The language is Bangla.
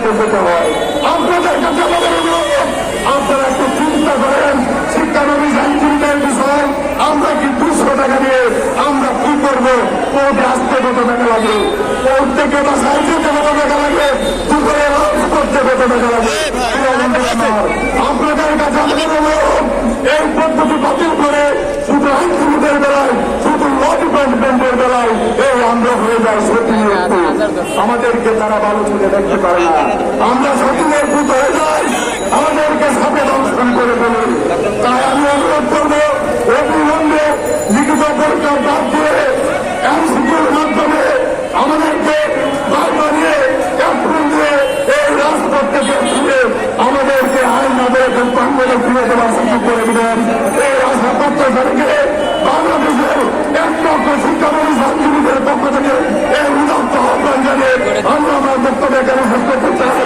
আমাদেরকে যেতে হয়। আপনাদের কাছে আমাদের অনুরোধ, আপনারা একটু চিন্তা করেন শিক্ষানবিশ আইনজীবীদের বিষয়। আমরা কি 200 টাকা দিয়ে আমরা কি করবো? কোর্টে আসতে কত টাকা লাগে, কোর্ট থেকে বাসায় যেতে কত টাকা লাগে, দুপুরে লাঞ্চ করতে কত টাকা লাগে। আপনাদের কাছে আমাদের অনুরোধ, এই পদ্ধতি বাতিল করে শুধু আইনজীবীদের বেলায়, শুধু ল ডিপার্টমেন্টের বেলায় এই আমরা হয়ে যায় সতীনের পুত। আমাদেরকে তারা ভালো চোখে দেখতে পারে না। আমরা সতীনের পুত হয়ে যাই, আমাদেরকে সাথে দংশন করে ফেলে। তাই আমি অনুরোধ করবো, অবিলম্বে লিখিত পরীক্ষার বাদ দিয়ে এমসিকিউর মাধ্যমে আমাদেরকে বানিয়ে এপ্রিল দিয়ে এই রাজপথ থেকে ফিরে আমাদেরকে আইন আদালতের প্রাঙ্গণে ফিরে দেওয়ার সুযোগ করে দিবেন। এই আশা প্রত্যাশা রেখে বাংলাদেশের এক লক্ষ শিক্ষানবিশ আইনজীবীদের পক্ষ থেকে এই উদাত্ত আহ্বান জানিয়ে আমরা আমার বক্তব্য এখানে শেষ করতে চাই।